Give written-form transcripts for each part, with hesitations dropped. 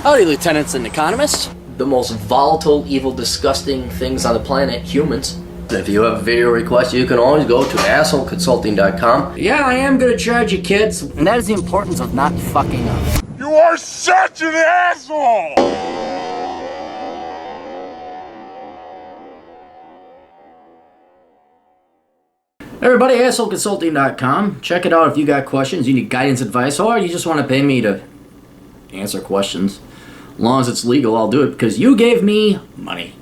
Howdy, lieutenants and economists. The most volatile, evil, disgusting things on the planet, humans. If you have a video request, you can always go to assholeconsulting.com. Yeah, I am gonna charge you, kids. And that is the importance of not fucking up. You are such an asshole! Everybody, assholeconsulting.com. Check it out if you got questions, you need guidance, advice, or you just want to pay me to answer questions. As long as it's legal, I'll do it because you gave me money.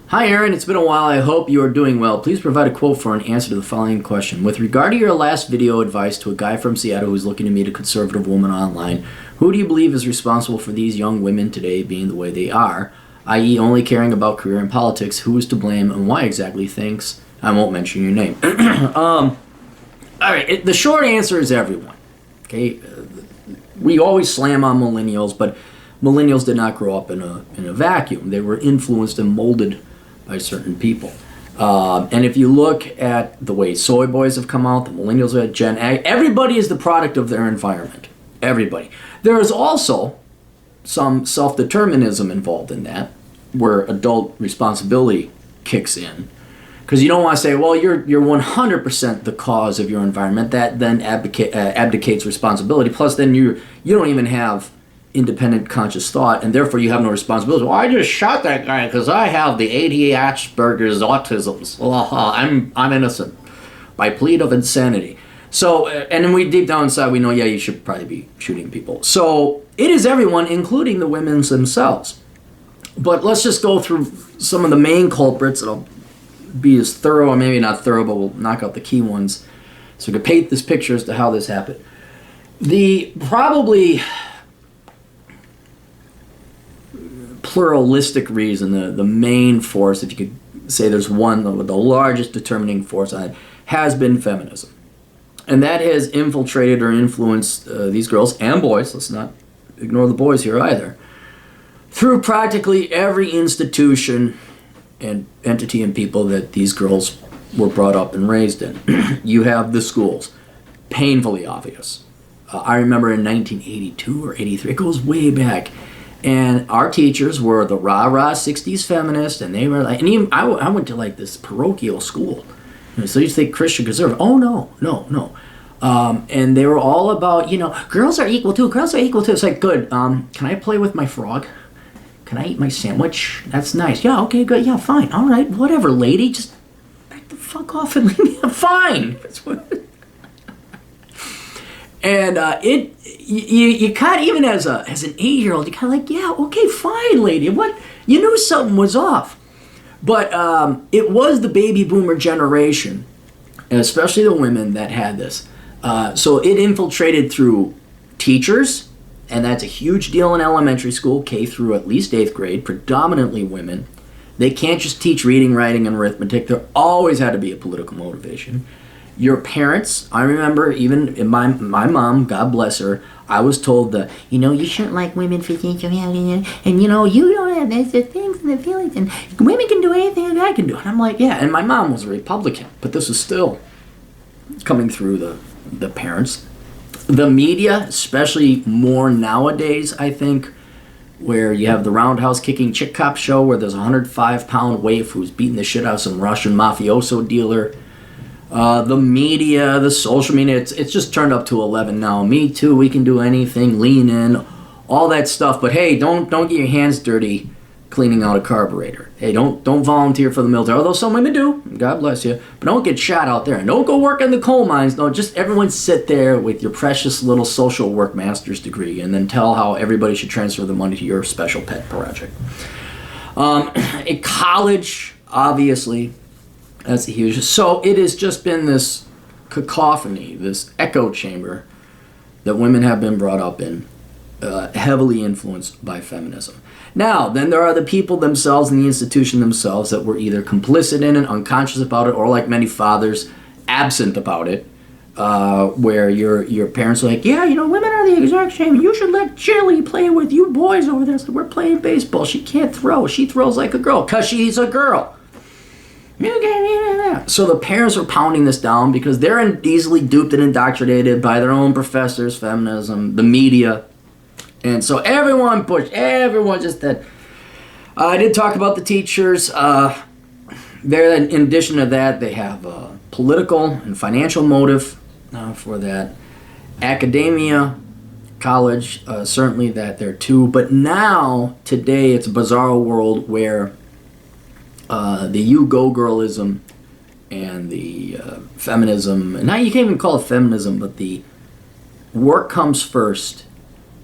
Hi, Aaron. It's been a while. I hope you are doing well. Please provide a quote for an answer to the following question. With regard to your last video advice to a guy from Seattle who's looking to meet a conservative woman online, who do you believe is responsible for these young women today being the way they are, i.e. only caring about career and politics? Who is to blame and why exactly? Thanks. I won't mention your name. All right. The short answer is everyone. Okay. We always slam on millennials, but millennials did not grow up in a vacuum. They were influenced and molded by certain people. And if you look at the way soy boys have come out, the millennials are Gen A, everybody is the product of their environment. Everybody. There is also some self-determinism involved in that, where adult responsibility kicks in. Because you don't want to say, well, you're 100% the cause of your environment. That then abdicates responsibility. Plus, then you don't even have independent conscious thought, and therefore you have no responsibility. Well, I just shot that guy because I have the ADHD Asperger's autisms. I'm innocent by plea of insanity. So, and then we deep down inside we know, yeah, you should probably be shooting people. So it is everyone, including the women themselves. But let's just go through some of the main culprits, and I'll be as thorough, or maybe not thorough, but we'll knock out the key ones so we can paint this picture as to how this happened. The probably pluralistic reason, the main force, if you could say there's one, the largest determining force on it, has been feminism. And that has infiltrated or influenced these girls and boys, let's not ignore the boys here either, through practically every institution and entity and people that these girls were brought up and raised in. You have the schools, painfully obvious. I remember in 1982 or 83, it goes way back, and our teachers were the rah-rah 60s feminists, and they were like, and even I went to like this parochial school, so you think Christian conservative. Oh, no. And they were all about, girls are equal too. It's like, good, can I play with my frog? Can I eat my sandwich? That's nice. Yeah, okay, good. Yeah, fine. All right, whatever, lady. Just back the fuck off and leave me. I'm fine. That's what. And you kind of, even as an 8-year-old, you kind of like, yeah, okay, fine, lady. What? You knew something was off. But it was the baby boomer generation, and especially the women that had this. So it infiltrated through teachers. And that's a huge deal in elementary school, K through at least 8th grade, predominantly women. They can't just teach reading, writing, and arithmetic. There always had to be a political motivation. Your parents, I remember even in my mom, God bless her, I was told that, you shouldn't like women for things you have, and you don't have these things and the feelings, and women can do anything a guy can do. And I'm like, yeah, and my mom was a Republican, but this was still coming through the parents. The media, especially more nowadays, I think, where you have the roundhouse kicking chick cop show where there's a 105-pound waif who's beating the shit out of some Russian mafioso dealer. The media, the social media, it's just turned up to 11 now. Me too, we can do anything, lean in, all that stuff. But hey, don't get your hands dirty cleaning out a carburetor. Hey, don't volunteer for the military, although some women do, God bless you, but don't get shot out there, and don't go work in the coal mines. No, just everyone sit there with your precious little social work master's degree and then tell how everybody should transfer the money to your special pet project. In college, obviously, that's a huge, so it has just been this cacophony, this echo chamber that women have been brought up in, heavily influenced by feminism. Now, then there are the people themselves and the institution themselves that were either complicit in it, unconscious about it, or like many fathers, absent about it, where your parents are like, yeah, women are the exact same. You should let Jilly play with you boys over there. So we're playing baseball. She can't throw. She throws like a girl because she's a girl. So the parents are pounding this down because they're easily duped and indoctrinated by their own professors, feminism, the media, And so everyone pushed, everyone just that. I did talk about the teachers. There, in addition to that, they have a political and financial motive for that. Academia, college, certainly that there too. But now, today, it's a bizarre world where the you go girlism and the feminism, and now you can't even call it feminism, but the work comes first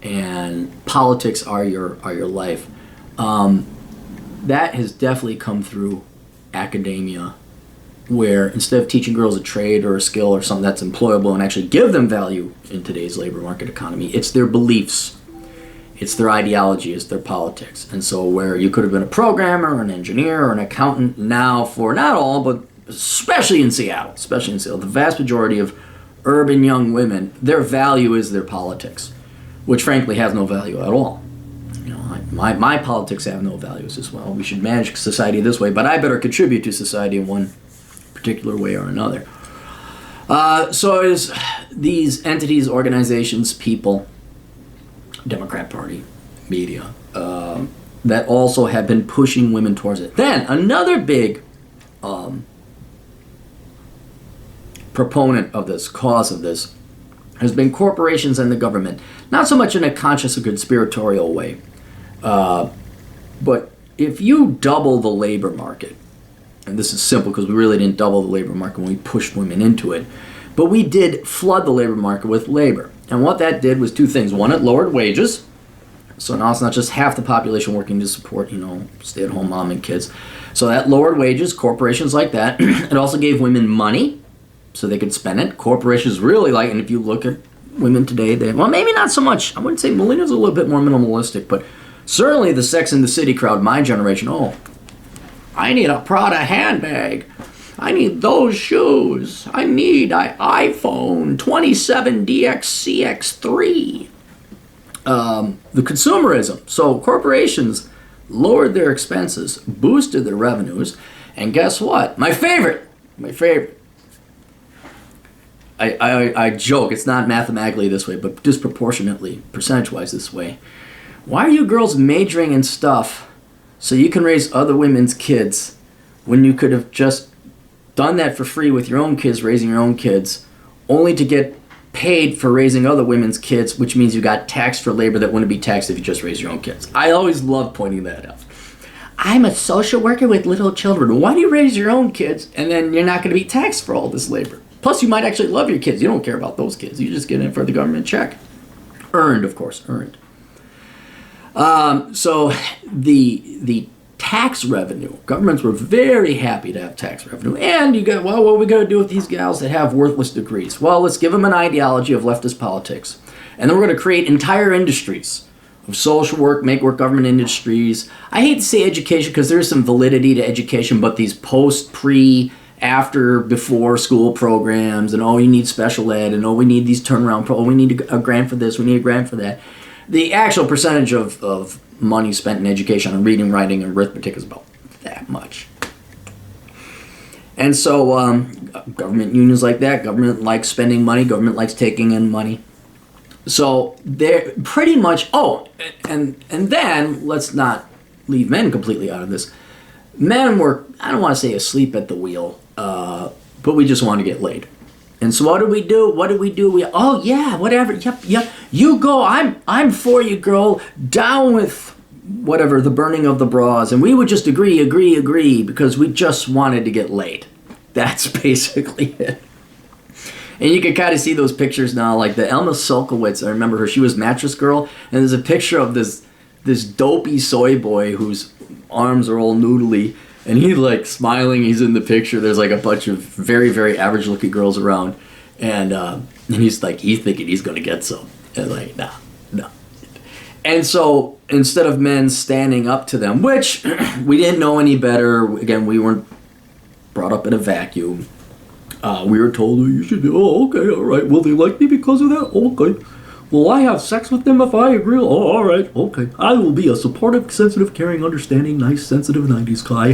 and politics are your life. That has definitely come through academia, where instead of teaching girls a trade or a skill or something that's employable and actually give them value in today's labor market economy, it's their beliefs, it's their ideology, it's their politics. And so where you could have been a programmer or an engineer or an accountant, now for not all, but especially in Seattle, the vast majority of urban young women, their value is their politics, which frankly has no value at all. You know, my politics have no values as well. We should manage society this way, but I better contribute to society in one particular way or another. So it is these entities, organizations, people, Democrat Party, media, that also have been pushing women towards it. Then another big proponent of this, cause of this, has been corporations and the government. Not so much in a conscious or conspiratorial way, but if you double the labor market, and this is simple because we really didn't double the labor market when we pushed women into it, but we did flood the labor market with labor. And what that did was two things. One, it lowered wages. So now it's not just half the population working to support, stay-at-home mom and kids. So that lowered wages, corporations like that. It also gave women money so they could spend it. Corporations really like, and if you look at women today, well, maybe not so much. I wouldn't say millennials are a little bit more minimalistic, but certainly the Sex and the City crowd, my generation, I need a Prada handbag. I need those shoes. I need an iPhone 27DX CX3. The consumerism. So corporations lowered their expenses, boosted their revenues, and guess what? My favorite. I joke, it's not mathematically this way, but disproportionately, percentage-wise this way. Why are you girls majoring in stuff so you can raise other women's kids when you could have just done that for free with your own kids, raising your own kids, only to get paid for raising other women's kids, which means you got taxed for labor that wouldn't be taxed if you just raised your own kids. I always love pointing that out. I'm a social worker with little children. Why do you raise your own kids and then you're not going to be taxed for all this labor? Plus, you might actually love your kids. You don't care about those kids. You just get in for the government check. Earned, of course, earned. So the tax revenue, governments were very happy to have tax revenue. And you got, well, what are we going to do with these gals that have worthless degrees? Well, let's give them an ideology of leftist politics. And then we're going to create entire industries of social work, make work government industries. I hate to say education because there's some validity to education, but these post, pre, after, before school programs, and you need special ed, and we need these turnaround we need a grant for this, we need a grant for that. The actual percentage of money spent in education on reading, writing, and arithmetic is about that much. And so government unions like that, government likes spending money, government likes taking in money. So they're pretty much, and then let's not leave men completely out of this. Men were, I don't want to say asleep at the wheel, but we just want to get laid. And so what do we do? Whatever. Yep. You go. I'm for you, girl. Down with whatever, the burning of the bras. And we would just agree, because we just wanted to get laid. That's basically it. And you can kind of see those pictures now, like the Elma Solkowitz. I remember her. She was Mattress Girl. And there's a picture of this dopey soy boy whose arms are all noodly. And he's like smiling. He's in the picture. There's like a bunch of very, very average looking girls around. And he's like, he's thinking he's going to get some. And like, no. And so instead of men standing up to them, which we didn't know any better. Again, we weren't brought up in a vacuum. We were told, you should, okay, all right. Will they like me because of that? Okay. Will I have sex with them if I agree? All right, okay. I will be a supportive, sensitive, caring, understanding, nice, sensitive 90s guy.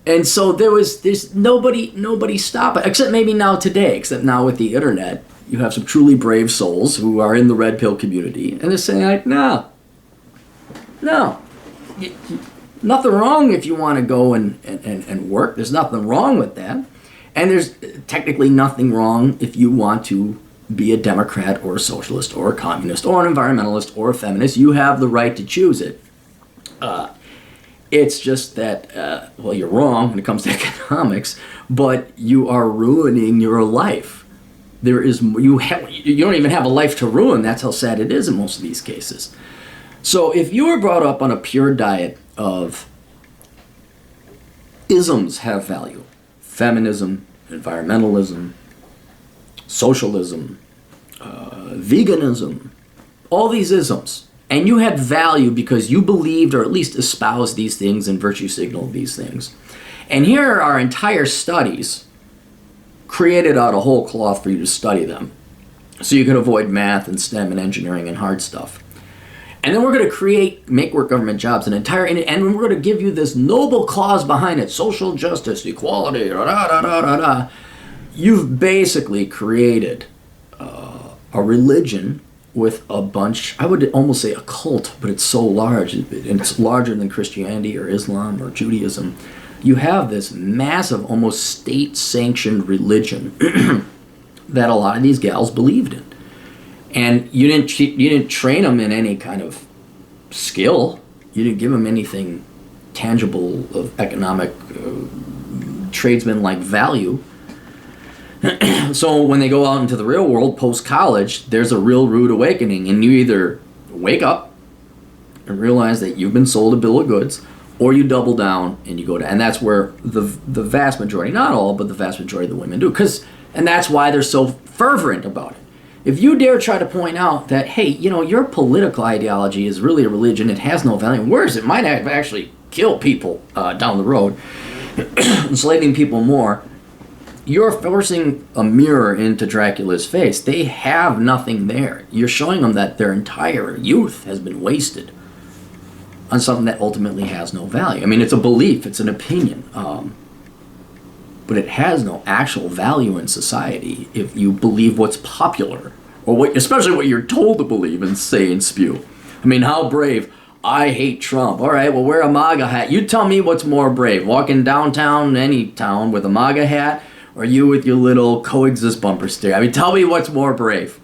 And so there's nobody stopping, except maybe now today, except now with the internet. you have some truly brave souls who are in the red pill community, and they're saying, like, no, nothing wrong if you want to go and work. There's nothing wrong with that. And there's technically nothing wrong if you want to be a Democrat or a socialist or a communist or an environmentalist or a feminist. You have the right to choose it. It's just that, well, you're wrong when it comes to economics, but you are ruining your life. You don't even have a life to ruin. That's how sad it is in most of these cases. So if you were brought up on a pure diet of isms have value, feminism, environmentalism, socialism, veganism, all these isms, and you had value because you believed or at least espoused these things and virtue signaled these things. And here are entire studies created out of whole cloth for you to study them so you can avoid math and STEM and engineering and hard stuff. And then we're going to make work government jobs, and we're going to give you this noble cause behind it, social justice, equality, da-da-da-da-da-da. You've basically created a religion with a bunch, I would almost say a cult, but it's so large, and it's larger than Christianity or Islam or Judaism. You have this massive, almost state-sanctioned religion that a lot of these gals believed in. And you didn't train them in any kind of skill. You didn't give them anything tangible of economic tradesman-like value. So when they go out into the real world post-college, there's a real rude awakening, and you either wake up and realize that you've been sold a bill of goods, or you double down and you go to, and that's where the vast majority, not all, but the vast majority of the women do, and that's why they're so fervent about it. If you dare try to point out that, hey, your political ideology is really a religion, it has no value, worse, it might actually kill people down the road, enslaving people more, you're forcing a mirror into Dracula's face. They have nothing there. You're showing them that their entire youth has been wasted on something that ultimately has no value. I mean, it's a belief, it's an opinion, but it has no actual value in society if you believe what's popular, or especially what you're told to believe and say and spew. I mean, how brave. I hate Trump. All right, well, wear a MAGA hat. You tell me what's more brave, walking downtown, any town, with a MAGA hat, or you with your little coexist bumper sticker. I mean, tell me what's more brave.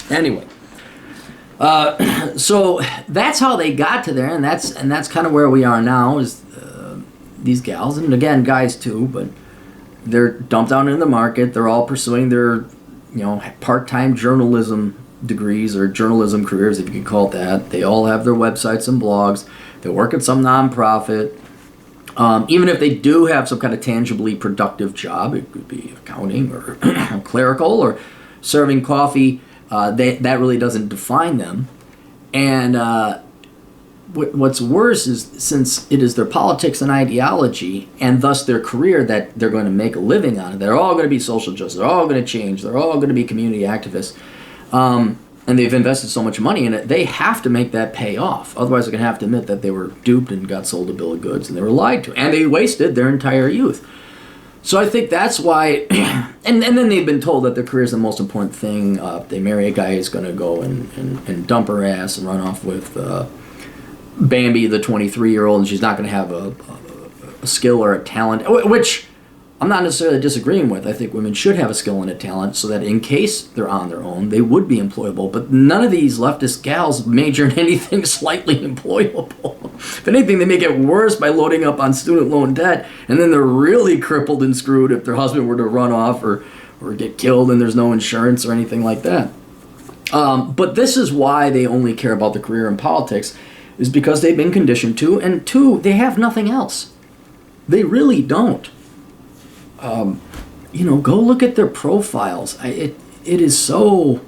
Anyway, so that's how they got to there, and that's kind of where we are now, is these gals, and again, guys too, but they're dumped out into the market. They're all pursuing their, part-time journalism degrees or journalism careers, if you could call it that. They all have their websites and blogs. They work at some nonprofit. Even if they do have some kind of tangibly productive job, it could be accounting or clerical or serving coffee, that really doesn't define them. And what's worse is, since it is their politics and ideology, and thus their career that they're going to make a living on it, they're all going to be social justice, they're all going to change, they're all going to be community activists, and they've invested so much money in it, they have to make that pay off. Otherwise, they're going to have to admit that they were duped and got sold a bill of goods, and they were lied to, and they wasted their entire youth. So I think that's why, and then they've been told that their career is the most important thing. If they marry a guy who's going to go and dump her ass and run off with Bambi, the 23-year-old, and she's not going to have a skill or a talent, which I'm not necessarily disagreeing with. I think women should have a skill and a talent so that in case they're on their own, they would be employable. But none of these leftist gals major in anything slightly employable. If anything, they make it worse by loading up on student loan debt, and then they're really crippled and screwed if their husband were to run off or get killed and there's no insurance or anything like that. But this is why they only care about the career in politics, is because they've been conditioned to, and two, they have nothing else. They really don't. Go look at their profiles. It is so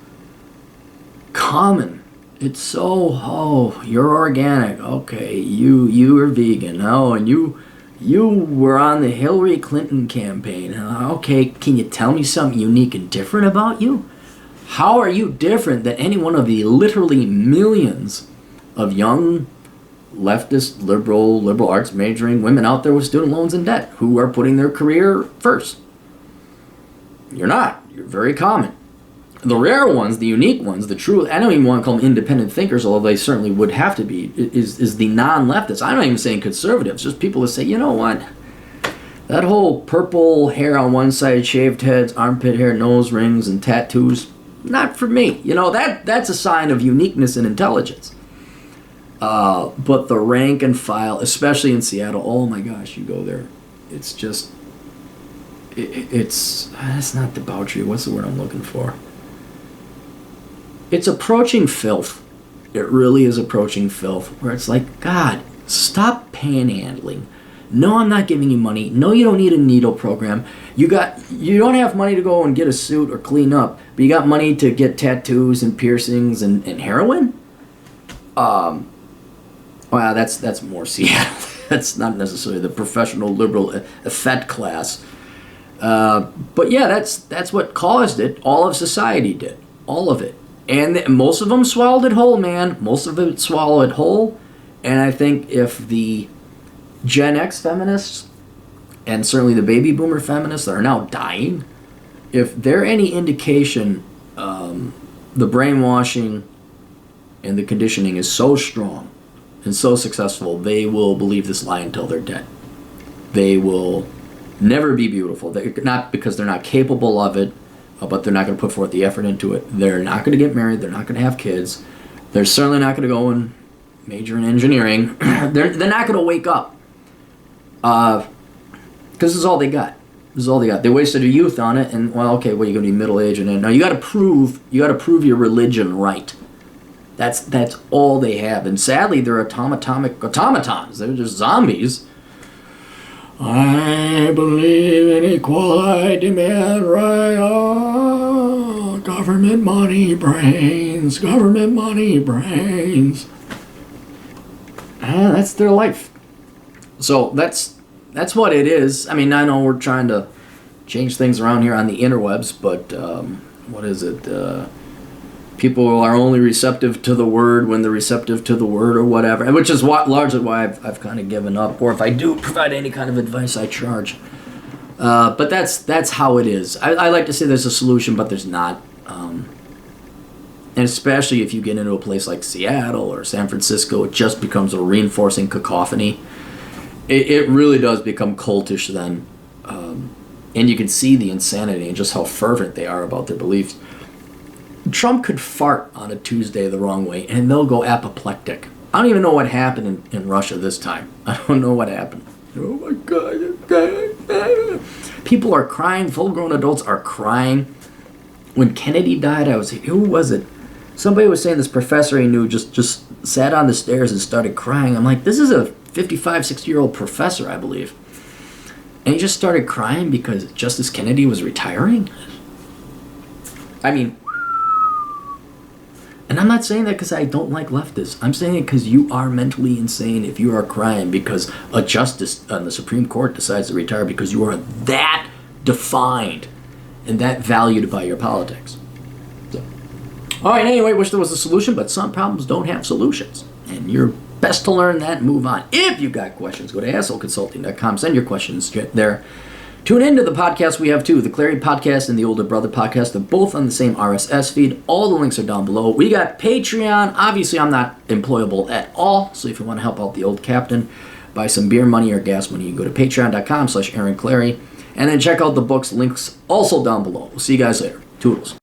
common. It's so, you're organic. Okay, you are vegan. Oh, and you were on the Hillary Clinton campaign. Okay, can you tell me something unique and different about you? How are you different than any one of the literally millions of young leftist, liberal arts majoring women out there with student loans and debt who are putting their career first? You're not. You're very common. The rare ones, the unique ones, the true, I don't even want to call them independent thinkers, although they certainly would have to be, is the non-leftists. I'm not even saying conservatives, just people that say, you know what, that whole purple hair on one side, shaved heads, armpit hair, nose rings, and tattoos, not for me. You know, that's a sign of uniqueness and intelligence. But the rank and file, especially in Seattle, oh my gosh, you go there, it's just, it's not debauchery, what's the word I'm looking for? It's approaching filth. It really is approaching filth, where it's like, God, stop panhandling. No, I'm not giving you money. No, you don't need a needle program. You don't have money to go and get a suit or clean up, but you got money to get tattoos and piercings and heroin? Well, that's more Seattle. That's not necessarily the professional liberal effete class. But yeah, that's what caused it. All of society did. All of it. And most of them swallowed it whole, man. Most of it swallowed it whole. And I think if the Gen X feminists, and certainly the baby boomer feminists that are now dying, if they're any indication, the brainwashing and the conditioning is so strong and so successful, they will believe this lie until they're dead. They will never be beautiful. Not because they're not capable of it, but they're not going to put forth the effort into it. They're not going to get married. They're not going to have kids. They're certainly not going to go and major in engineering. They're not going to wake up. Because this is all they got. This is all they got. They wasted their youth on it, and well, okay, well, you're going to be middle aged, and then now you got to prove your religion right. That's all they have, and sadly, they're automatons. They're just zombies. I believe in equal, I demand right. Oh, government money brains. Government money brains. That's their life. So that's what it is. I mean, I know we're trying to change things around here on the interwebs, but what is it? People are only receptive to the word when they're receptive to the word or whatever, which is largely why I've kind of given up. Or if I do provide any kind of advice, I charge. But that's how it is. I like to say there's a solution, but there's not. And especially if you get into a place like Seattle or San Francisco, it just becomes a reinforcing cacophony. It really does become cultish then. And you can see the insanity and just how fervent they are about their beliefs. Trump could fart on a Tuesday the wrong way, and they'll go apoplectic. I don't even know what happened in Russia this time. I don't know what happened. Oh my God. People are crying. Full-grown adults are crying. When Kennedy died, who was it? Somebody was saying this professor he knew just sat on the stairs and started crying. I'm like, this is a 55, 60-year-old professor, I believe. And he just started crying because Justice Kennedy was retiring? I mean, and I'm not saying that because I don't like leftists. I'm saying it because you are mentally insane if you are crying because a justice on the Supreme Court decides to retire because you are that defined and that valued by your politics. So, all right, anyway, wish there was a solution, but some problems don't have solutions. And you're best to learn that and move on. If you got questions, go to assholeconsulting.com. Send your questions there. Tune into the podcast we have too. The Clary podcast and the Older Brother podcast are both on the same RSS feed. All the links are down below. We got Patreon. Obviously, I'm not employable at all. So if you want to help out the old captain, buy some beer money or gas money, you can go to patreon.com/Aaron Clary. And then check out the books. Links also down below. We'll see you guys later. Toodles.